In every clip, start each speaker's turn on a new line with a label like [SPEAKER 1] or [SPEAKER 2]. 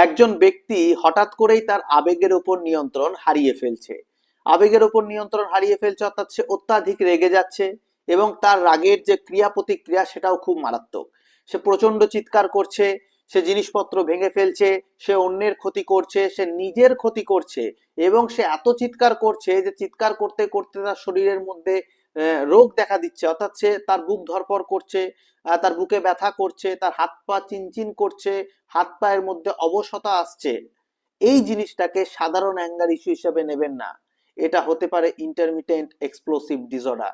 [SPEAKER 1] একজন ব্যক্তি হঠাৎ করেই তার আবেগের উপর নিয়ন্ত্রণ হারিয়ে ফেলছে। আবেগের উপর নিয়ন্ত্রণ হারিয়ে ফেলছে অর্থাৎ সে অত্যাধিক রেগে যাচ্ছে এবং তার রাগের যে ক্রিয়া প্রতিক্রিয়া সেটাও খুব মারাত্মক। সে প্রচন্ড চিৎকার করছে, সে জিনিসপত্র ভেঙে ফেলছে, সে অন্যের ক্ষতি করছে, সে নিজের ক্ষতি করছে এবং সে এত চিৎকার করছে যে চিৎকার করতে করতে তার শরীরের মধ্যে রোগ দেখা দিচ্ছে, অর্থাৎ সে তার বুক ধড়ফড় করছে, তার বুকে ব্যথা করছে, তার হাত পা চিনচিন করছে, হাত পায়ের মধ্যে অবশতা আসছে। এই জিনিসটাকে সাধারণ অ্যাঙ্গার ইস্যু হিসেবে নেবেন না। এটা হতে পারে ইন্টারমিটেন্ট এক্সপ্লোসিভ ডিসঅর্ডার,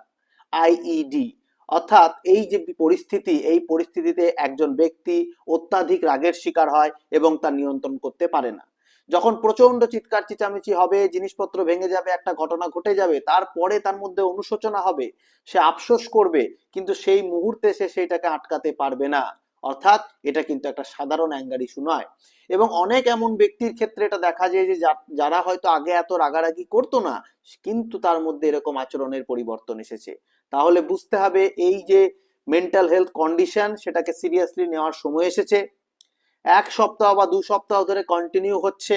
[SPEAKER 1] আইইডি। অর্থাৎ এই যে পরিস্থিতি, এই পরিস্থিতিতে একজন ব্যক্তি অত্যাধিক রাগের শিকার হয় এবং তা নিয়ন্ত্রণ করতে পারে না। যখন প্রচন্ড চিৎকার চেঁচামেচি হবে, জিনিসপত্র ভেঙে যাবে, একটা ঘটনা ঘটে যাবে, তারপরে তার মধ্যে অনুশোচনা হবে, সে আফসোস করবে, কিন্তু সেই মুহূর্তে সে সেইটাকে আটকাতে পারবে না। অর্থাৎ এটা কিন্তু একটা সাধারণ অ্যাঙ্গার ইস্যু নয়। এবং অনেক এমন ব্যক্তির ক্ষেত্রে এটা দেখা যায় যে যারা হয়তো আগে এত রাগারাগি করতো না, কিন্তু তার মধ্যে এরকম আচরণের পরিবর্তন এসেছে। তাহলে বুঝতে হবে এই যে মেন্টাল হেলথ কন্ডিশন, সেটাকে সিরিয়াসলি নেওয়ার সময় এসেছে। 1 সপ্তাহ বা 2 সপ্তাহ ধরে কন্টিনিউ হচ্ছে,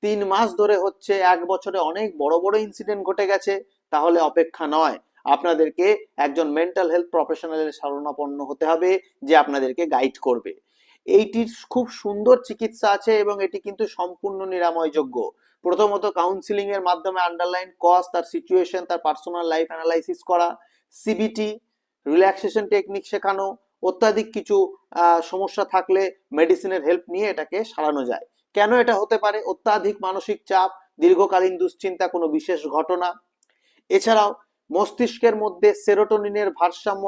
[SPEAKER 1] 3 মাস ধরে হচ্ছে, 1 বছরে অনেক বড় বড় ইনসিডেন্ট ঘটে গেছে, তাহলে অপেক্ষা নয়, আপনাদেরকে একজন মেন্টাল হেলথ প্রফেশনালের শরণাপন্ন হতে হবে যে আপনাদেরকে গাইড করবে। এইটির খুব সুন্দর চিকিৎসা আছে এবং এটি কিন্তু সম্পূর্ণ নিরাময়যোগ্য। প্রথমত কাউন্সিলিং এর মাধ্যমে আন্ডারলাইন কজ, তার সিচুয়েশন, তার পার্সোনাল লাইফ অ্যানালাইসিস করা, সিবিটি রিল্যাক্সেশন টেকনিক শেখানো, অত্যাধিক কিছু সমস্যা থাকলে মেডিসিনের হেল্প নিয়ে এটাকে সারানো যায়। কেন এটা হতে পারে? অত্যাধিক মানসিক চাপ, দীর্ঘকালীন দুশ্চিন্তা, কোনো বিশেষ ঘটনা। এছাড়াও মস্তিষ্কের মধ্যে সেরোটোনিনের ভারসাম্য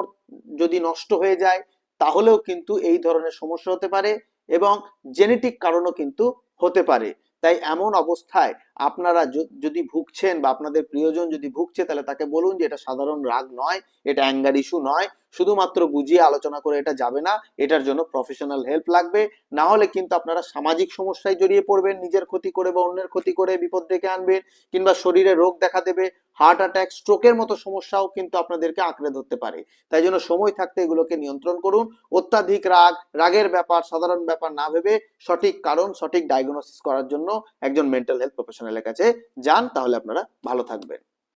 [SPEAKER 1] যদি নষ্ট হয়ে যায় তাহলেও কিন্তু এই ধরনের সমস্যা হতে পারে এবং জেনেটিক কারণও কিন্তু হতে পারে। তাই এমন অবস্থায় আপনারা যদি ভুগছেন বা আপনাদের প্রিয়জন যদি ভুগছে, তাহলে তাকে বলুন যে এটা সাধারণ রাগ নয়, এটা অ্যাঙ্গার ইস্যু নয়, শুধুমাত্র বুঝিয়ে আলোচনা করে এটা যাবে না, এটার জন্য প্রফেশনাল হেল্প লাগবে। না হলে কিন্তু আপনারা সামাজিক সমস্যায় জড়িয়ে পড়বেন, নিজের ক্ষতি করে বা অন্যের ক্ষতি করে বিপদ ডেকে আনবেন, কিংবা শরীরে রোগ দেখা দেবে, হার্ট অ্যাটাক, স্ট্রোকের মতো সমস্যাও কিন্তু আপনাদেরকে আঁকড়ে ধরতে পারে। তাই জন্য সময় থাকতে এগুলোকে নিয়ন্ত্রণ করুন। অত্যাধিক রাগের ব্যাপার সাধারণ ব্যাপার না ভেবে সঠিক কারণ, সঠিক ডায়াগনোসিস করার জন্য একজন মেন্টাল হেলথ প্রফেশনালের কাছে যান, তাহলে আপনারা ভালো থাকবেন।